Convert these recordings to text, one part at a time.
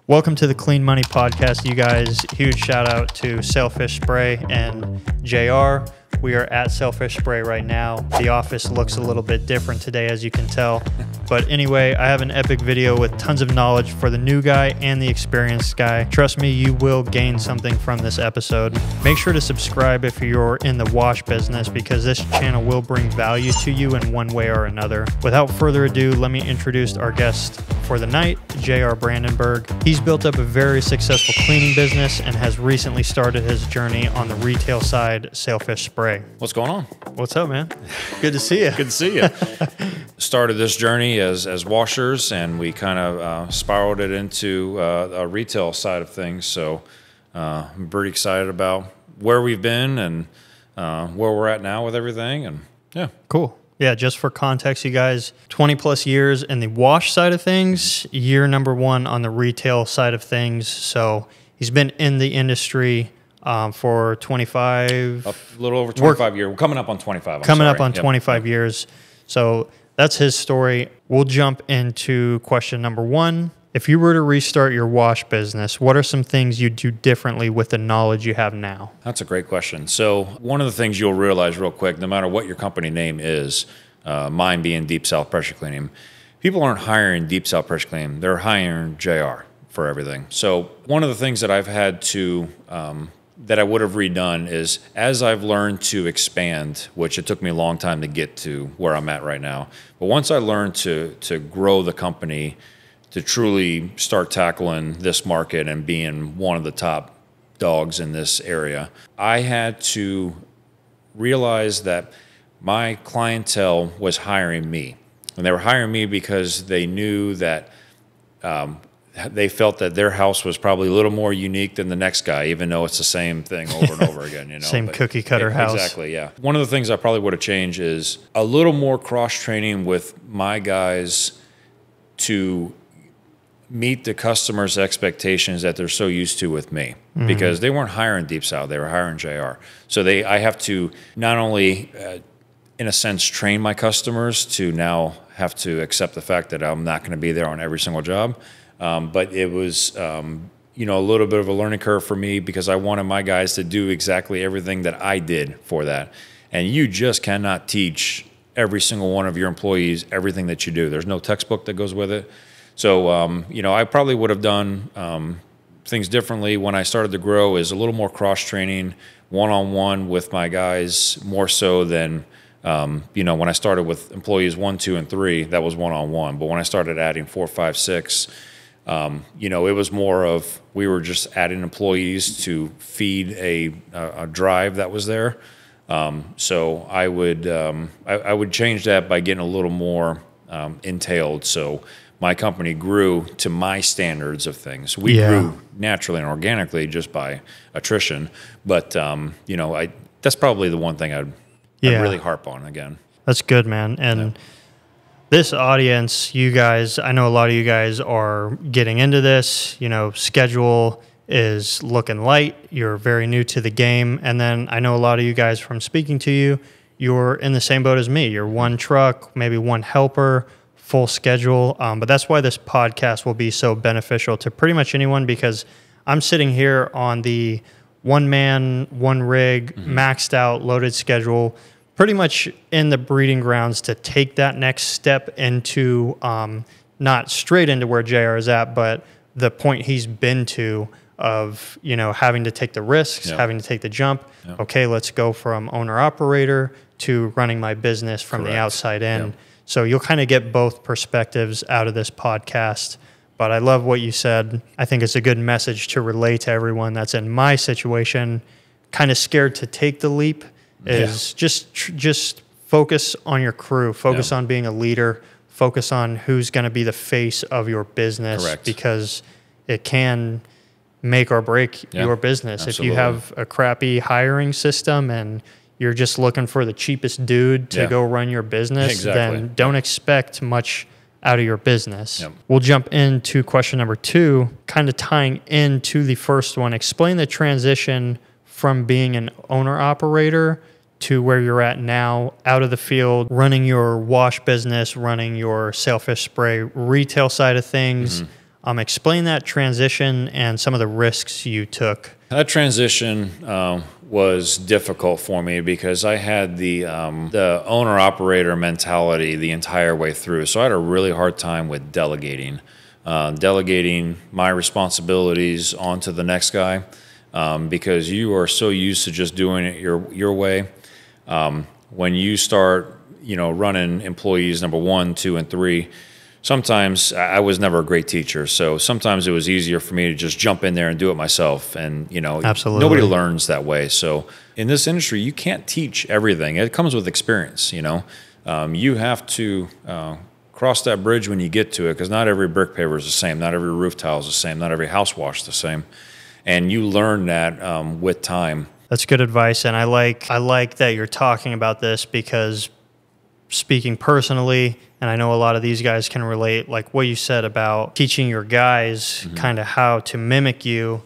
Welcome to the Clean Money Podcast, you guys. Huge shout out to Sailfish Spray and JR. We are at Sailfish Spray right now. The office looks a little bit different today, as you can tell. But anyway, I have an epic video with tons of knowledge for the new guy and the experienced guy. Trust me, you will gain something from this episode. Make sure to subscribe if you're in the wash business, because this channel will bring value to you in one way or another. Without further ado, let me introduce our guest for the night, JR Brandenburg. He's built up a very successful cleaning business and has recently started his journey on the retail side, Sailfish Spray. What's going on? What's up, man? Good to see you. Good to see you. Started this journey as washers, and we kind of spiraled it into a retail side of things. So I'm pretty excited about where we've been and where we're at now with everything. And yeah, cool. Yeah, just for context, you guys, 20 plus years in the wash side of things, year number one on the retail side of things. So he's been in the industry for 25... A little over 25 years. We're coming up on 25. Coming up on 25 years. So that's his story. We'll jump into question number one. If you were to restart your wash business, what are some things you'd do differently with the knowledge you have now? That's a great question. So one of the things you'll realize real quick, no matter what your company name is, mine being Deep South Pressure Cleaning, people aren't hiring Deep South Pressure Cleaning. They're hiring JR for everything. So one of the things that I've had to... that I would have redone is, as I've learned to expand, which it took me a long time to get to where I'm at right now, but once I learned to grow the company, to truly start tackling this market and being one of the top dogs in this area, I had to realize that my clientele was hiring me. And they were hiring me because they knew that they felt that their house was probably a little more unique than the next guy, even though it's the same thing over and over again. You know, same cookie cutter house. Exactly, yeah. One of the things I probably would have changed is a little more cross training with my guys to meet the customer's expectations that they're so used to with me, because they weren't hiring Deep South, they were hiring JR. So I have to not only, in a sense, train my customers to now have to accept the fact that I'm not going to be there on every single job. But it was, a little bit of a learning curve for me, because I wanted my guys to do exactly everything that I did for that. And you just cannot teach every single one of your employees everything that you do. There's no textbook that goes with it. So, I probably would have done things differently when I started to grow, is a little more cross-training, one-on-one with my guys, more so than, when I started with employees 1, 2, and 3, that was one-on-one. But when I started adding 4, 5, 6, it was more of, we were just adding employees to feed a drive that was there. So I would change that by getting a little more entailed. So my company grew to my standards of things. We grew naturally and organically just by attrition. But, that's probably the one thing I'd really harp on again. That's good, man. And this audience, you guys, I know a lot of you guys are getting into this, schedule is looking light. You're very new to the game. And then I know a lot of you guys from speaking to you, you're in the same boat as me. You're one truck, maybe one helper, full schedule. But that's why this podcast will be so beneficial to pretty much anyone, because I'm sitting here on the one man, one rig, maxed out, loaded schedule, pretty much in the breeding grounds to take that next step into, not straight into where JR is at, but the point he's been to of, having to take the risks, having to take the jump. Okay, let's go from owner-operator to running my business from the outside in. So you'll kind of get both perspectives out of this podcast. But I love what you said. I think it's a good message to relay to everyone that's in my situation, kind of scared to take the leap, is just focus on your crew, focus on being a leader, focus on who's going to be the face of your business, because it can make or break your business. Absolutely. If you have a crappy hiring system and you're just looking for the cheapest dude to go run your business, then don't expect much out of your business. We'll jump into question number 2, kind of tying into the first one. Explain the transition from being an owner-operator to where you're at now, out of the field, running your wash business, running your Sailfish Spray retail side of things. Explain that transition and some of the risks you took. That transition was difficult for me because I had the owner-operator mentality the entire way through. So I had a really hard time with delegating my responsibilities onto the next guy because you are so used to just doing it your way. When you start, running employees number 1, 2, and 3, sometimes I was never a great teacher, so sometimes it was easier for me to just jump in there and do it myself. And Absolutely. Nobody learns that way. So in this industry, you can't teach everything. It comes with experience. You have to cross that bridge when you get to it, because not every brick paver is the same, not every roof tile is the same, not every house wash is the same, and you learn that with time. That's good advice, and I like that you're talking about this, because speaking personally, and I know a lot of these guys can relate, like what you said about teaching your guys kind of how to mimic you.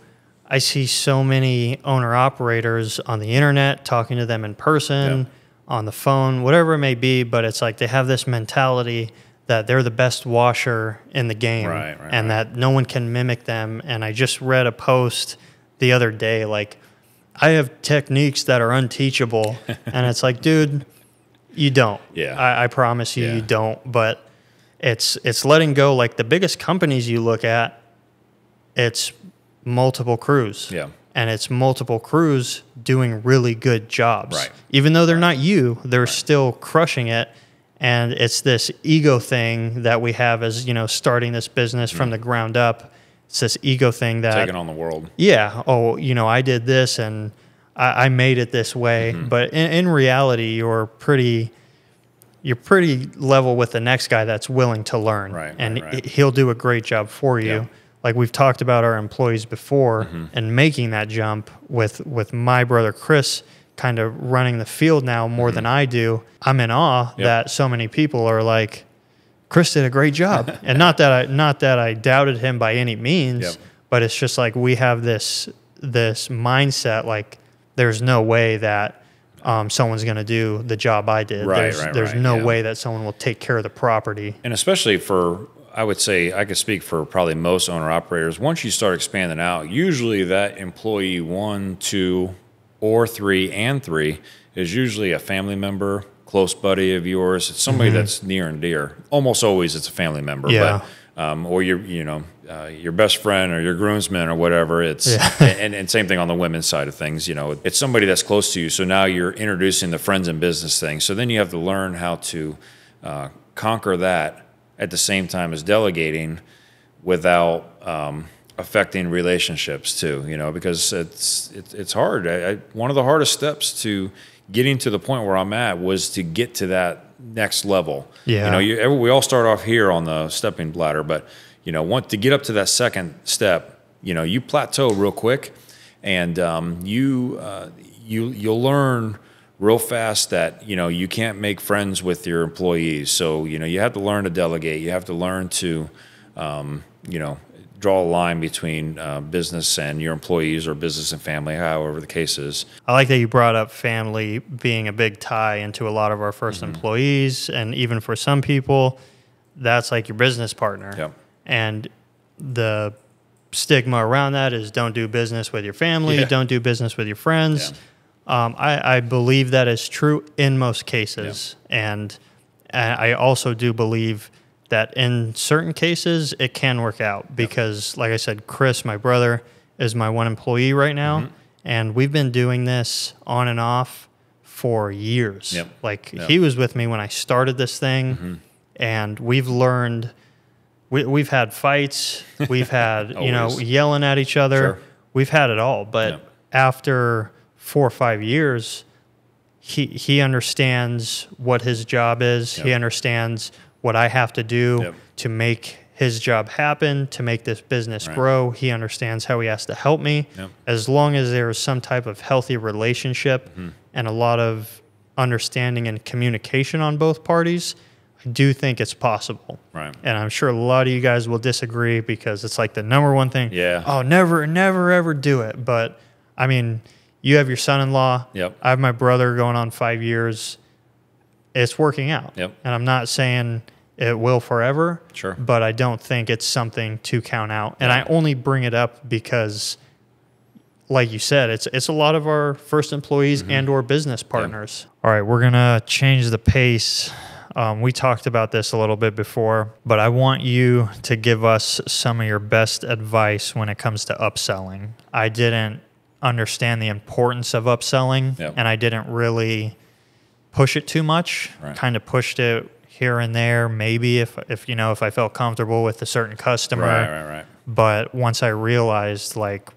I see so many owner-operators on the internet, talking to them in person, on the phone, whatever it may be, but it's like they have this mentality that they're the best washer in the game, and that no one can mimic them. And I just read a post the other day, like, I have techniques that are unteachable. And it's like, dude, you don't. I promise you, you don't. But it's letting go. Like the biggest companies you look at, it's multiple crews. And it's multiple crews doing really good jobs. Even though they're not you, they're still crushing it. And it's this ego thing that we have as, starting this business from the ground up. It's this ego thing that... taking on the world. Yeah. Oh, I did this and I made it this way. But in reality, you're pretty level with the next guy that's willing to learn. And he'll do a great job for you. Like we've talked about our employees before, and making that jump with my brother Chris kind of running the field now more than I do. I'm in awe that so many people are like, Chris did a great job. And not that I doubted him by any means, but it's just like we have this mindset, like there's no way that someone's going to do the job I did. There's no way that someone will take care of the property. And especially I would say I could speak for probably most owner operators. Once you start expanding out, usually that employee 1, 2, or 3 and 3 is usually a family member, close buddy of yours. It's somebody that's near and dear. Almost always it's a family member, but or your best friend or your groomsman or whatever. It's and same thing on the women's side of things. It's somebody that's close to you. So now you're introducing the friends and business thing. So then you have to learn how to conquer that at the same time as delegating without affecting relationships too, because it's hard. One of the hardest steps to getting to the point where I'm at was to get to that next level. We all start off here on the stepping ladder, but to get up to that second step, you plateau real quick, and you'll learn real fast that you can't make friends with your employees. So you have to learn to delegate. You have to learn to draw a line between business and your employees, or business and family, however the case is. I like that you brought up family being a big tie into a lot of our first employees, and even for some people, that's like your business partner. And the stigma around that is don't do business with your family, don't do business with your friends. I believe that is true in most cases, and I also do believe that in certain cases it can work out, because like I said, Chris, my brother, is my one employee right now, and we've been doing this on and off for years. He was with me when I started this thing, and we've learned, we've had fights, we've had yelling at each other, we've had it all, but after 4 or 5 years, he understands what his job is. He understands what I have to do to make his job happen, to make this business grow. He understands how he has to help me. As long as there is some type of healthy relationship and a lot of understanding and communication on both parties, I do think it's possible. And I'm sure a lot of you guys will disagree, because it's like the number one thing. Oh, never, ever do it. But I mean, you have your son-in-law. I have my brother going on 5 years. It's working out. And I'm not saying it will forever. Sure. But I don't think it's something to count out. And I only bring it up because, like you said, it's a lot of our first employees and or business partners. All right, we're going to change the pace. We talked about this a little bit before, but I want you to give us some of your best advice when it comes to upselling. I didn't understand the importance of upselling, and I didn't really push it too much. Kind of pushed it here and there, maybe if I felt comfortable with a certain customer. Right. But once I realized, like,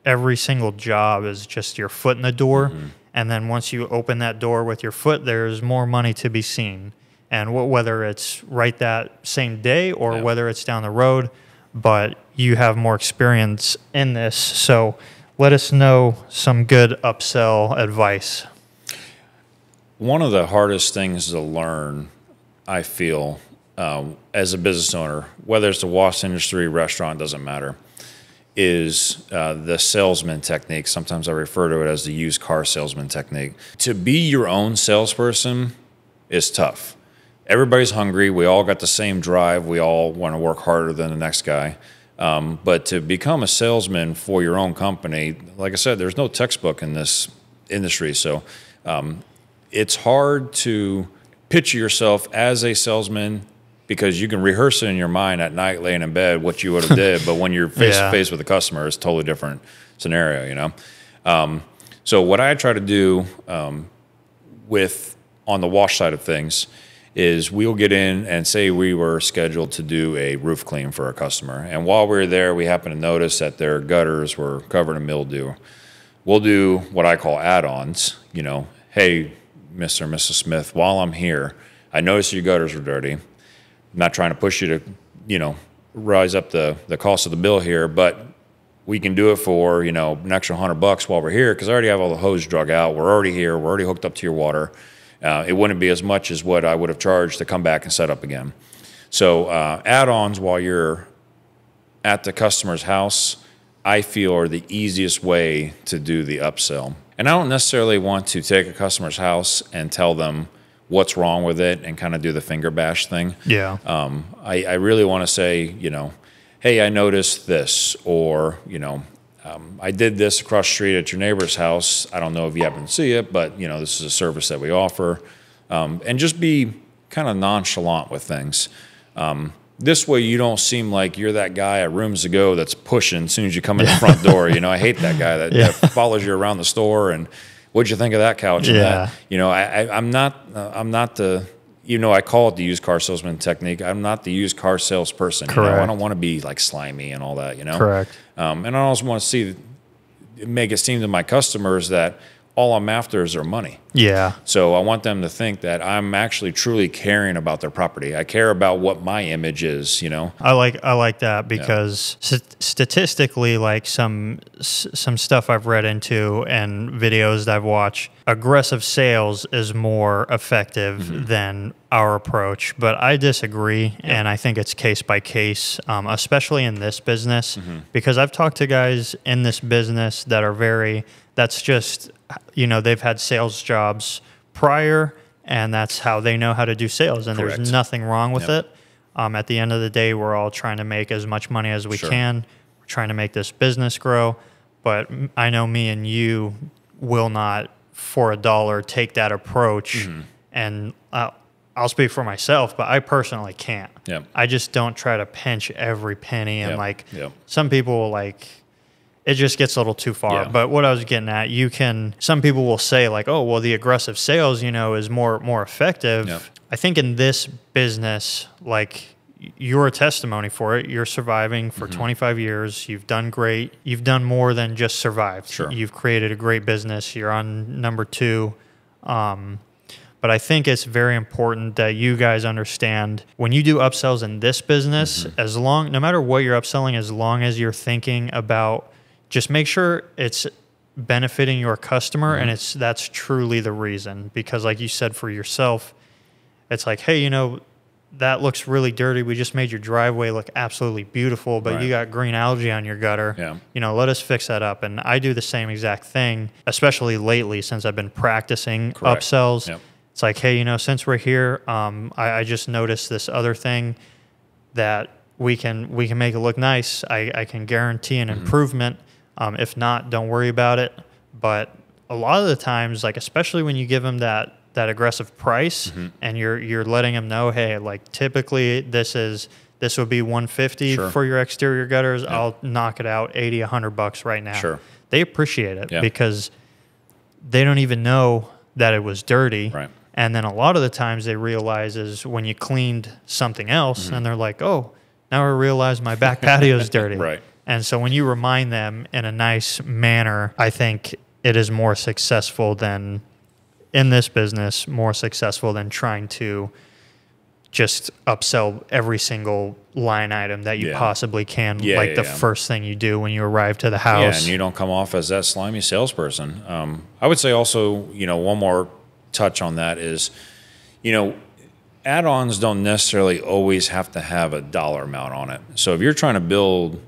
every single job is just your foot in the door, and then once you open that door with your foot, there's more money to be seen. And whether it's right that same day or whether it's down the road, but you have more experience in this. So let us know some good upsell advice. One of the hardest things to learn, I feel, as a business owner, whether it's the wash industry, restaurant, doesn't matter, is the salesman technique. Sometimes I refer to it as the used car salesman technique. To be your own salesperson is tough. Everybody's hungry. We all got the same drive. We all want to work harder than the next guy. But to become a salesman for your own company, like I said, there's no textbook in this industry. So it's hard to picture yourself as a salesman because you can rehearse it in your mind at night laying in bed what you would have did. But when you're face to face with a customer, it's a totally different scenario, So what I try to do on the wash side of things is we'll get in and say we were scheduled to do a roof clean for a customer. And while we were there, we happened to notice that their gutters were covered in mildew. We'll do what I call add-ons, hey, Mr. and Mrs. Smith, while I'm here, I noticed your gutters were dirty. I'm not trying to push you to, rise up the cost of the bill here, but we can do it for, an extra $100 while we're here because I already have all the hose drug out. We're already here. We're already hooked up to your water. It wouldn't be as much as what I would have charged to come back and set up again. So add-ons while you're at the customer's house, I feel are the easiest way to do the upsell. And I don't necessarily want to take a customer's house and tell them what's wrong with it and kind of do the finger bash thing. Yeah. I really want to say, hey, I noticed this, or, I did this across the street at your neighbor's house. I don't know if you happen to see it, but, this is a service that we offer. And just be kind of nonchalant with things. This way you don't seem like you're that guy at Rooms to Go that's pushing as soon as you come in the front door. I hate that guy that follows you around the store and what'd you think of that couch? And that? I'm not the, I call it the used car salesman technique. I'm not the used car salesperson. Correct. I don't want to be like slimy and all that, Correct. And I also want to make it seem to my customers that all I'm after is their money. Yeah. So I want them to think that I'm actually truly caring about their property. I care about what my image is, I like that because statistically, like some stuff I've read into and videos that I've watched, aggressive sales is more effective than our approach. But I disagree, and I think it's case by case, especially in this business, because I've talked to guys in this business that are that's just, they've had sales jobs prior, and that's how they know how to do sales, and there's nothing wrong with it. At the end of the day, we're all trying to make as much money as we can. We're trying to make this business grow, but I know me and you will not, for $1, take that approach, and I'll speak for myself, but I personally can't. I just don't try to pinch every penny, and some people it just gets a little too far. But what I was getting at, some people will say like, oh, well, the aggressive sales, is more effective. I think in this business, you're a testimony for it. You're surviving for 25 years. You've done great. You've done more than just survive. You've created a great business. You're on number 2. But I think it's very important that you guys understand when you do upsells in this business, no matter what you're upselling, as long as you're thinking about, just make sure it's benefiting your customer and that's truly the reason. Because like you said for yourself, it's like, hey, that looks really dirty. We just made your driveway look absolutely beautiful, but you got green algae on your gutter. Let us fix that up. And I do the same exact thing, especially lately since I've been practicing upsells. It's like, hey, since we're here, I just noticed this other thing that we can make it look nice. I can guarantee an improvement. If not, don't worry about it. But a lot of the times, like especially when you give them that aggressive price and you're letting them know, hey, like typically this would be $150 for your exterior gutters. Yep. I'll knock it out $80, $100 right now. Sure. They appreciate it because they don't even know that it was dirty. Right. And then a lot of the times they realize is when you cleaned something else and they're like, oh, now I realize my back patio is dirty. Right. And so when you remind them in a nice manner, I think it is more successful than in this business, more successful than trying to just upsell every single line item that you possibly can, like the first thing you do when you arrive to the house. Yeah, and you don't come off as that slimy salesperson. I would say also, one more touch on that is, add-ons don't necessarily always have to have a dollar amount on it. So if you're trying to build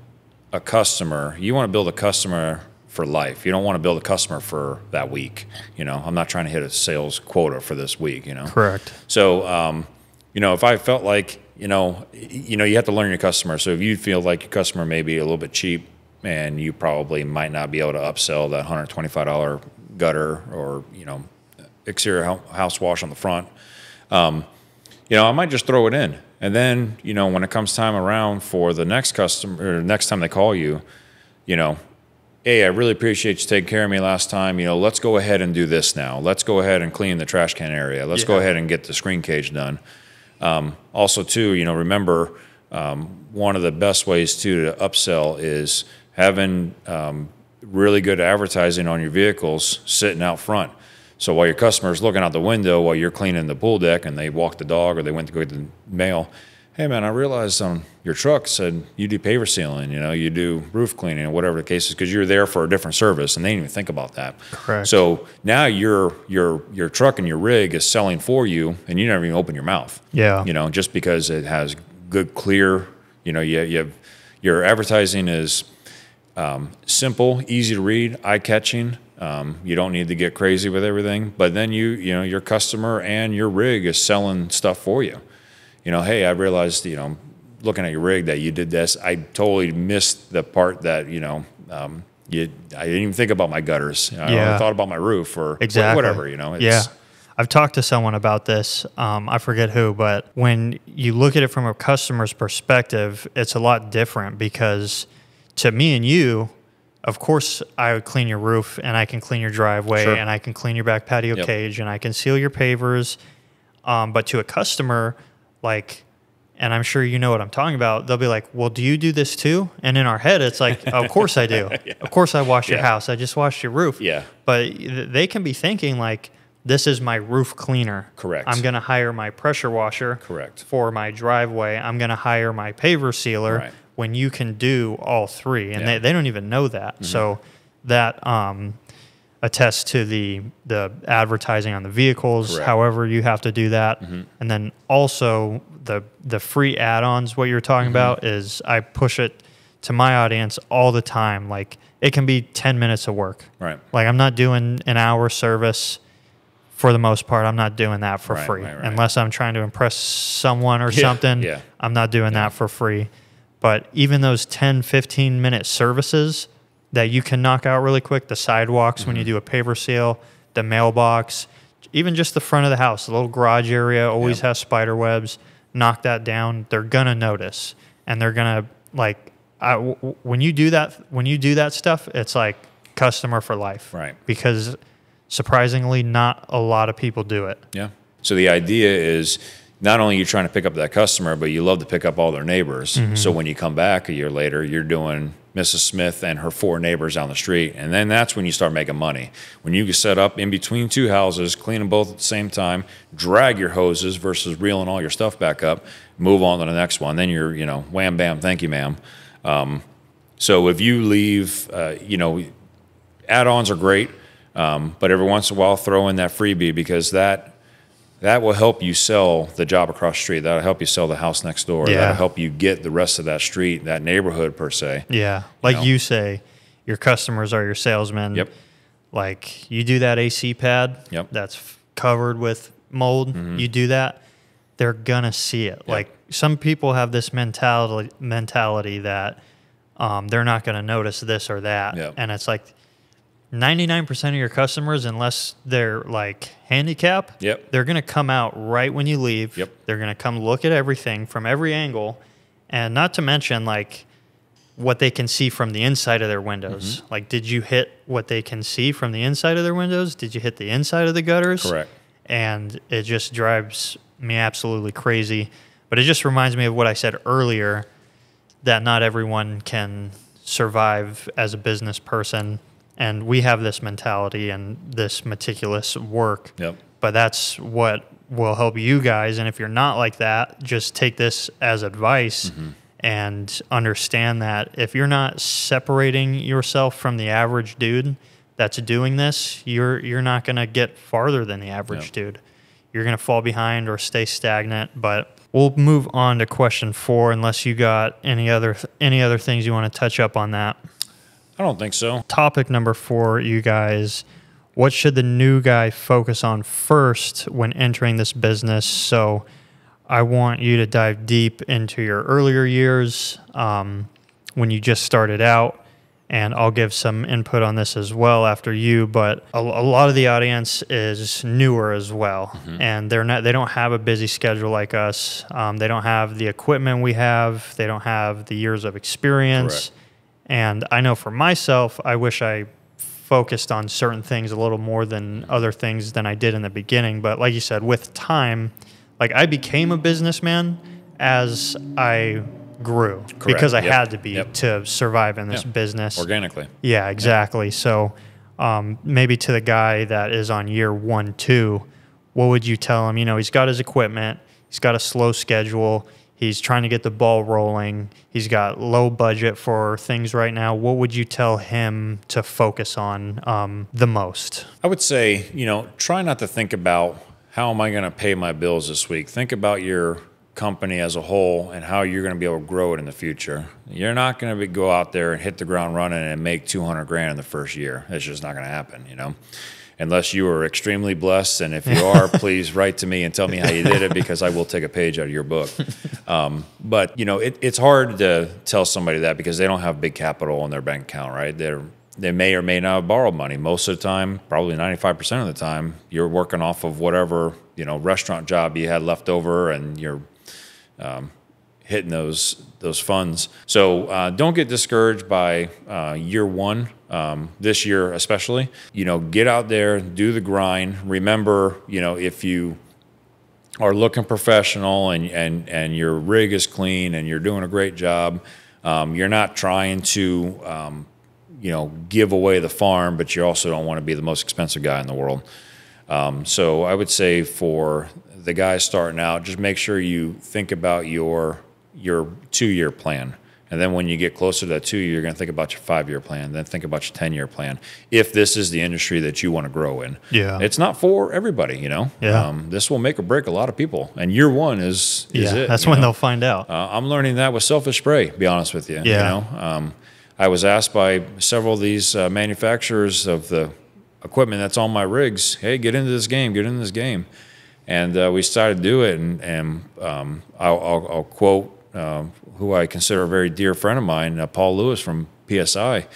a customer, you want to build a customer for life. You don't want to build a customer for that week. I'm not trying to hit a sales quota for this week, Correct. So, if I felt like, you have to learn your customer. So if you feel like your customer may be a little bit cheap and you probably might not be able to upsell that $125 gutter or, exterior house wash on the front, I might just throw it in. And then, when it comes time around for the next customer or next time they call you, hey, I really appreciate you taking care of me last time. Let's go ahead and do this now. Let's go ahead and clean the trash can area. Let's go ahead and get the screen cage done. Also, too, remember, one of the best ways, too, to upsell is having really good advertising on your vehicles sitting out front. So while your customer's looking out the window while you're cleaning the pool deck and they walk the dog or they went to go get the mail, hey, man, I realized your truck said you do paver sealing, you do roof cleaning or whatever the case is, because you're there for a different service and they didn't even think about that. Correct. So now your truck and your rig is selling for you and you never even open your mouth. Yeah. Just because it has good, clear, you have your advertising is simple, easy to read, eye-catching. You don't need to get crazy with everything, but then your customer and your rig is selling stuff for you. Hey, I realized, looking at your rig that you did this. I totally missed the part that, I didn't even think about my gutters. I thought about my roof or whatever, Yeah. I've talked to someone about this. I forget who, but when you look at it from a customer's perspective, it's a lot different because to me and you, of course, I would clean your roof and I can clean your driveway and I can clean your back patio cage and I can seal your pavers. But to a customer, and I'm sure you know what I'm talking about, they'll be like, well, do you do this too? And in our head, it's like, of course I do. Of course I wash your house. I just washed your roof. Yeah. But they can be thinking like, this is my roof cleaner. Correct. I'm going to hire my pressure washer. Correct. For my driveway. I'm going to hire my paver sealer. Right. When you can do all three, and they don't even know that. Mm-hmm. So that attests to the advertising on the vehicles. Correct. However you have to do that. Mm-hmm. And then also the free add-ons, what you're talking about is I push it to my audience all the time. Like it can be 10 minutes of work. Right. Like I'm not doing an hour service for the most part. I'm not doing that for free. Right. Unless I'm trying to impress someone or something. Yeah. I'm not doing that for free. But even those 10, 15-minute services that you can knock out really quick, the sidewalks when you do a paver seal, the mailbox, even just the front of the house, the little garage area always has spider webs. Knock that down. They're going to notice. And they're going to, when you do that stuff, it's like customer for life. Right. Because surprisingly, not a lot of people do it. Yeah. So the idea is, not only are you trying to pick up that customer, but you love to pick up all their neighbors. Mm-hmm. So when you come back a year later, you're doing Mrs. Smith and her 4 neighbors down the street. And then that's when you start making money. When you set up in between 2 houses, clean them both at the same time, drag your hoses versus reeling all your stuff back up, move on to the next one. Then you're, wham, bam, thank you, ma'am. So if you leave, add-ons are great, but every once in a while throw in that freebie because that will help you sell the job across the street. That'll help you sell the house next door. Yeah. That'll help you get the rest of that street, that neighborhood per se. Yeah. Like you say, your customers are your salesmen. Yep. Like you do that AC pad yep. that's covered with mold, you do that, they're gonna see it. Like some people have this mentality that they're not gonna notice this or that, and it's like 99% of your customers, unless they're like handicapped, they're gonna come out right when you leave. They're gonna come look at everything from every angle, and not to mention like what they can see from the inside of their windows. Like, did you hit what they can see from the inside of their windows? Did you hit the inside of the gutters? Correct. And it just drives me absolutely crazy. But it just reminds me of what I said earlier, that not everyone can survive as a business person. And we have this mentality and this meticulous work. But that's what will help you guys. And if you're not like that, just take this as advice. And understand that if you're not separating yourself from the average dude that's doing this, you're not going to get farther than the average dude. You're going to fall behind or stay stagnant. But we'll move on to question 4, unless you got any other things you want to touch up on that. I don't think so. Topic number 4, you guys. What should the new guy focus on first when entering this business? So I want you to dive deep into your earlier years when you just started out, and I'll give some input on this as well after you. But a lot of the audience is newer as well, and they don't have a busy schedule like us. They don't have the equipment we have. They don't have the years of experience. And I know for myself, I wish I focused on certain things a little more than other things than I did in the beginning. But like you said, with time, like I became a businessman as I grew because I had to be to survive in this business organically. Yeah, exactly. So maybe to the guy that is on year 1, 2, what would you tell him? You know, he's got his equipment, he's got a slow schedule, he's trying to get the ball rolling, he's got low budget for things right now. What would you tell him to focus on the most? I would say, you know, try not to think about how am I going to pay my bills this week? Think about your company as a whole and how you're going to be able to grow it in the future. You're not going to go out there and hit the ground running and make 200 grand in the first year. It's just not going to happen, you know, unless you are extremely blessed. And if you are, please write to me and tell me how you did it, because I will take a page out of your book. But, you know, it's hard to tell somebody that because they don't have big capital in their bank account, right? They may or may not have borrowed money. Most of the time, probably 95% of the time, you're working off of whatever, you know, restaurant job you had left over, and you're hitting those funds. So don't get discouraged by year 1, this year especially. You know, get out there, do the grind. Remember, you know, if you are looking professional and your rig is clean and you're doing a great job, you're not trying to you know, give away the farm, but you also don't want to be the most expensive guy in the world. So I would say for the guys starting out, just make sure you think about your 2-year plan. And then when you get closer to that 2 year, you're going to think about your 5-year plan, then think about your 10-year plan. If this is the industry that you want to grow in. It's not for everybody, you know. This will make or break a lot of people. And year 1 is it. That's when they'll find out. I'm learning that with Selfish Spray, to be honest with you. You know, I was asked by several of these manufacturers of the equipment that's on my rigs, hey, get into this game, And we started to do it, and I'll quote who I consider a very dear friend of mine, Paul Lewis from PSI.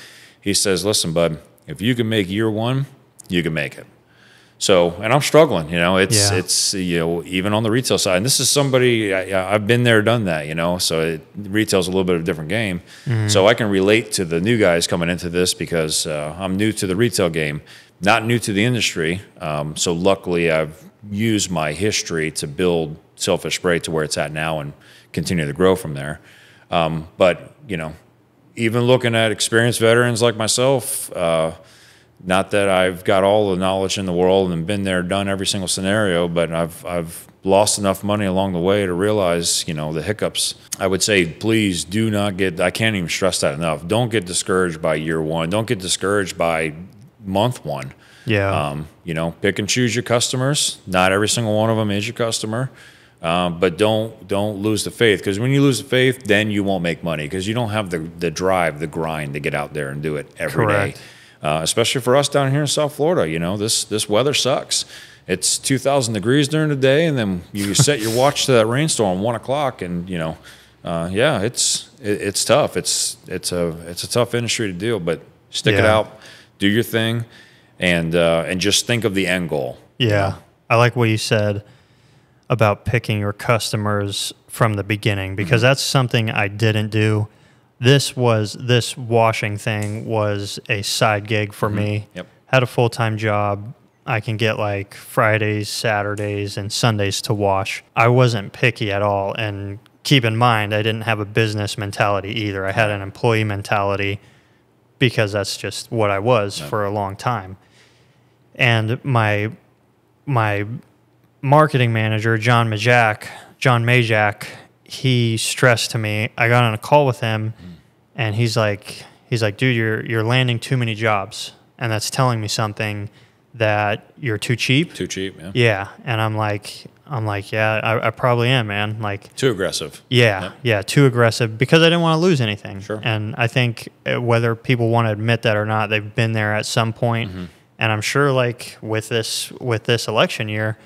He says, listen, bud, if you can make year 1, you can make it. So, and I'm struggling, you know, it's, you know, even on the retail side, and this is somebody, I've been there, done that, you know, so retail's a little bit of a different game. So I can relate to the new guys coming into this because I'm new to the retail game, not new to the industry. So luckily I've used my history to build Selfish Spray to where it's at now and continue to grow from there. But, you know, even looking at experienced veterans like myself, not that I've got all the knowledge in the world and been there, done every single scenario, but I've lost enough money along the way to realize, you know, the hiccups. I would say, please do not get, I can't even stress that enough. Don't get discouraged by year 1. Don't get discouraged by month 1. You know, pick and choose your customers. Not every single one of them is your customer. But don't lose the faith, because when you lose the faith, then you won't make money because you don't have the drive, the grind to get out there and do it every day. especially for us down here in South Florida. You know, this weather sucks. It's 2,000 degrees during the day, and then you set your watch to that rainstorm 1 o'clock, and you know, yeah, it's tough. It's a tough industry to deal, but stick it out, do your thing, and just think of the end goal. Yeah, you know? I like what you said about picking your customers from the beginning, because that's something I didn't do. This washing thing was a side gig for me. Yep. Had a full-time job. I can get like Fridays, Saturdays, and Sundays to wash. I wasn't picky at all. And keep in mind, I didn't have a business mentality either. I had an employee mentality because that's just what I was for a long time. And my marketing manager, John Majak, he stressed to me. I got on a call with him, and he's like, dude, you're landing too many jobs, and that's telling me something, that you're too cheap. Too cheap, yeah. Yeah, and I'm like, yeah, I probably am, man. Like, too aggressive. Yeah, yeah, too aggressive, because I didn't want to lose anything. Sure. And I think whether people want to admit that or not, they've been there at some point. And I'm sure, like with this election year,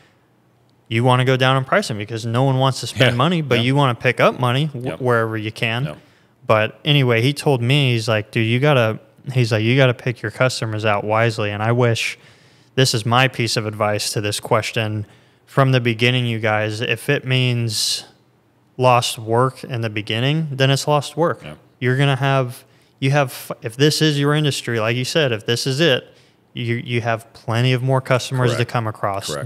you want to go down in pricing because no one wants to spend money, but you want to pick up money wherever you can. But anyway, he told me, he's like, dude, you gotta pick your customers out wisely. And I wish, this is my piece of advice to this question from the beginning, you guys. If it means lost work in the beginning, then it's lost work. You're going to have, if this is your industry, like you said, if this is it, you have plenty of more customers to come across.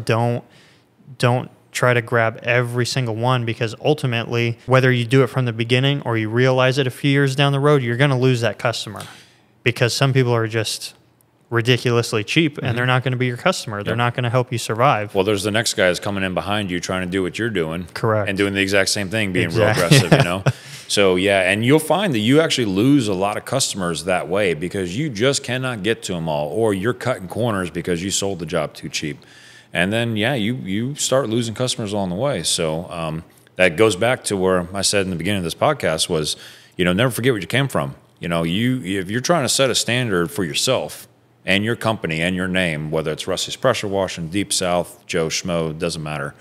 Don't try to grab every single one, because ultimately, whether you do it from the beginning or you realize it a few years down the road, you're going to lose that customer, because some people are just ridiculously cheap, and they're not going to be your customer. They're not going to help you survive. Well, there's the next guy that's coming in behind you trying to do what you're doing. Correct. And doing the exact same thing, being real aggressive, you know? So, yeah, and you'll find that you actually lose a lot of customers that way, because you just cannot get to them all, or you're cutting corners because you sold the job too cheap. And then, yeah, you start losing customers along the way. So that goes back to where I said in the beginning of this podcast was, you know, never forget where you came from. You know, if you're trying to set a standard for yourself and your company and your name, whether it's Rusty's Pressure Washing, Deep South, Joe Schmo, doesn't matter.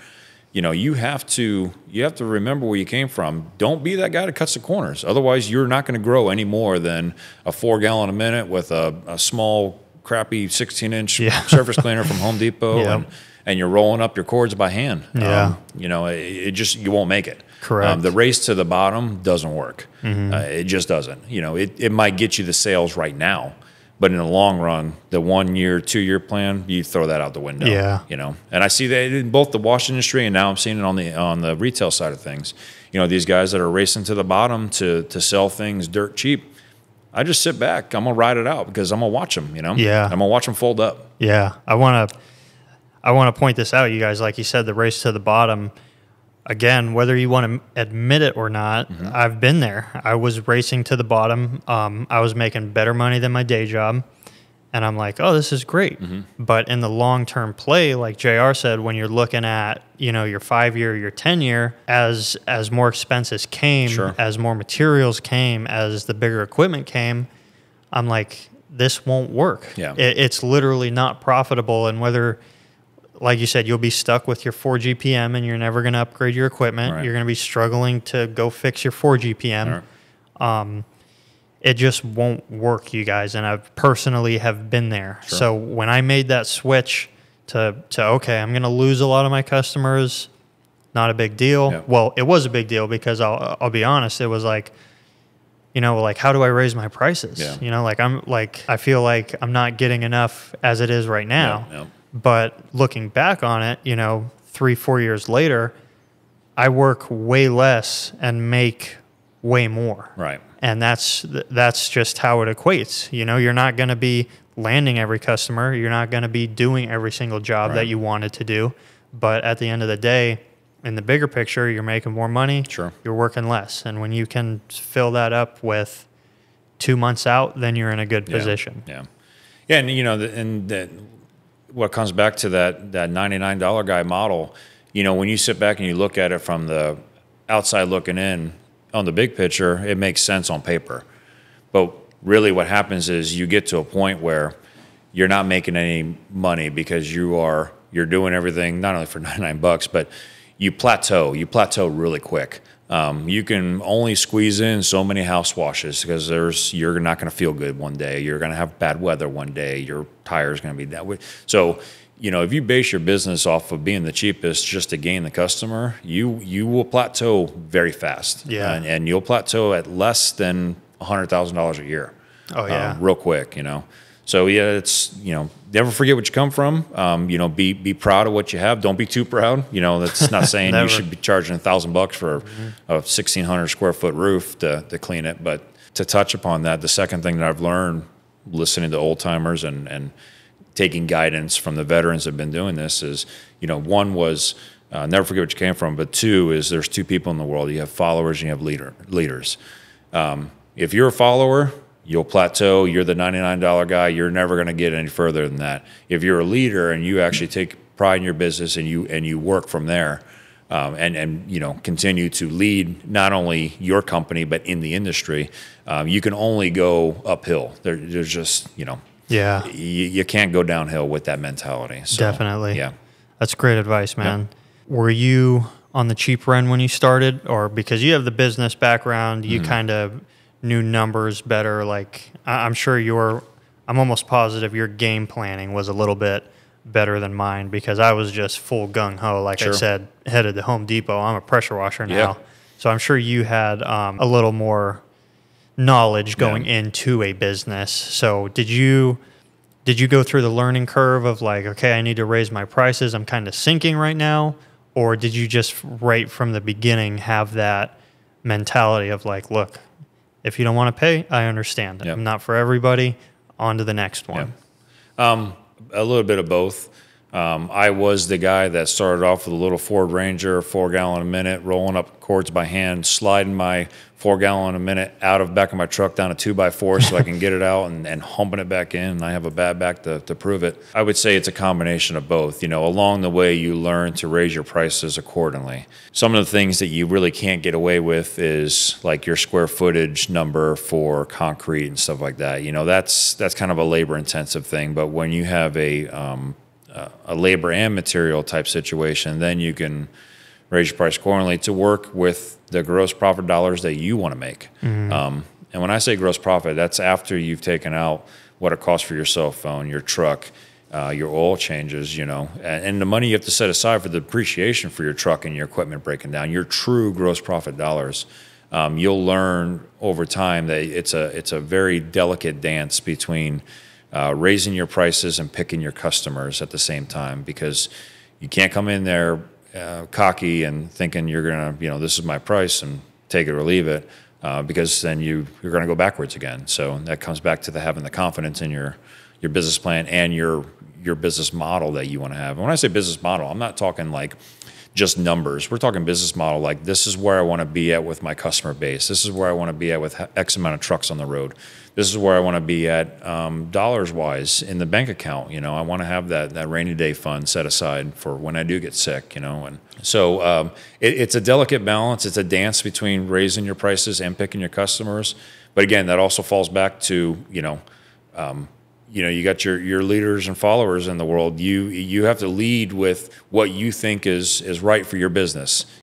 You know, you have to remember where you came from. Don't be that guy that cuts the corners. Otherwise, you're not going to grow any more than a 4-gallon a minute with a small, crappy 16-inch surface cleaner from Home Depot, and you're rolling up your cords by hand. You know, you won't make it. Correct. The race to the bottom doesn't work. It just doesn't. You know, it might get you the sales right now, but in the long run, the 1 year, 2 year plan, you throw that out the window. You know, and I see that in both the wash industry, and now I'm seeing it on the retail side of things. You know, these guys that are racing to the bottom to sell things dirt cheap. I just sit back. I'm gonna ride it out because I'm gonna watch them. You know, I'm gonna watch them fold up. I want to point this out, you guys. Like you said, the race to the bottom. Again, whether you want to admit it or not, I've been there. I was racing to the bottom. I was making better money than my day job. And I'm like, oh, this is great. But in the long-term play, like JR said, when you're looking at, you know, your 5-year, your 10-year, as more expenses came, as more materials came, as the bigger equipment came, I'm like, this won't work. It's literally not profitable. And whether, like you said, you'll be stuck with your 4 GPM and you're never going to upgrade your equipment. You're going to be struggling to go fix your 4 GPM. It just won't work, you guys. And I personally have been there. So when I made that switch to okay, I'm going to lose a lot of my customers, not a big deal. Well, it was a big deal because I'll be honest, it was like, you know, like, how do I raise my prices? You know, I feel like I'm not getting enough as it is right now. But looking back on it, you know, 3-4 years later, I work way less and make way more. And that's just how it equates. You know, you're not going to be landing every customer. You're not going to be doing every single job that you wanted to do. But at the end of the day, in the bigger picture, you're making more money. You're working less. And when you can fill that up with 2 months out, then you're in a good position. And, you know, what comes back to that $99 guy model, you know, when you sit back and you look at it from the outside looking in on the big picture, it makes sense on paper. But really what happens is you get to a point where you're not making any money because you're doing everything not only for $99, but you plateau really quick. You can only squeeze in so many house washes because you're not going to feel good one day. You're going to have bad weather one day. Your tire's going to be that way. So, if you base your business off of being the cheapest just to gain the customer, you will plateau very fast. Yeah. And you'll plateau at less than $100,000 a year. Oh yeah. Real quick, So yeah, it's, never forget what you come from. Be proud of what you have. Don't be too proud. That's not saying you should be charging $1,000 for a 1,600 square foot roof to clean it. But to touch upon that, the second thing that I've learned listening to old timers and taking guidance from the veterans that have been doing this is, one was never forget what you came from. But two is there's two people in the world. You have followers and you have leaders. If you're a follower, you'll plateau. You're the $99 guy. You're never going to get any further than that. If you're a leader and you actually take pride in your business and you work from there, and continue to lead not only your company but in the industry, you can only go uphill. There's just Yeah. you can't go downhill with that mentality. So, Definitely. Yeah. That's great advice, man. Yeah. Were you on the cheaper end when you started, or because you have the business background, you kind of knew numbers better? Like I'm sure I'm almost positive your game planning was a little bit better than mine, because I was just full gung ho. Like I said, headed to Home Depot. I'm a pressure washer now. Yeah. So I'm sure you had a little more knowledge going into a business. So did you go through the learning curve of like, okay, I need to raise my prices, I'm kind of sinking right now? Or did you just right from the beginning have that mentality of like, look, if you don't want to pay, I understand. I'm not for everybody. On to the next one. A little bit of both. I was the guy that started off with a little Ford Ranger, 4 gallon a minute, rolling up cords by hand, sliding my 4 gallon a minute out of back of my truck down a 2x4 so I can get it out and humping it back in. And I have a bad back to prove it. I would say it's a combination of both. Along the way, you learn to raise your prices accordingly. Some of the things that you really can't get away with is like your square footage number for concrete and stuff like that. That's kind of a labor intensive thing. But when you have a labor and material type situation, then you can raise your price accordingly to work with the gross profit dollars that you want to make. And when I say gross profit, that's after you've taken out what it costs for your cell phone, your truck, your oil changes, and the money you have to set aside for the depreciation for your truck and your equipment breaking down, your true gross profit dollars. You'll learn over time that it's a very delicate dance between raising your prices and picking your customers at the same time, because you can't come in there cocky and thinking you're going to, this is my price and take it or leave it, because then you're going to go backwards again. So that comes back to having the confidence in your business plan and your business model that you want to have. And when I say business model, I'm not talking like just numbers. We're talking business model like, this is where I want to be at with my customer base. This is where I want to be at with X amount of trucks on the road. This is where I want to be at dollars-wise in the bank account. I want to have that rainy day fund set aside for when I do get sick, And so it's a delicate balance. It's a dance between raising your prices and picking your customers. But again, that also falls back to, you got your leaders and followers in the world. You have to lead with what you think is right for your business.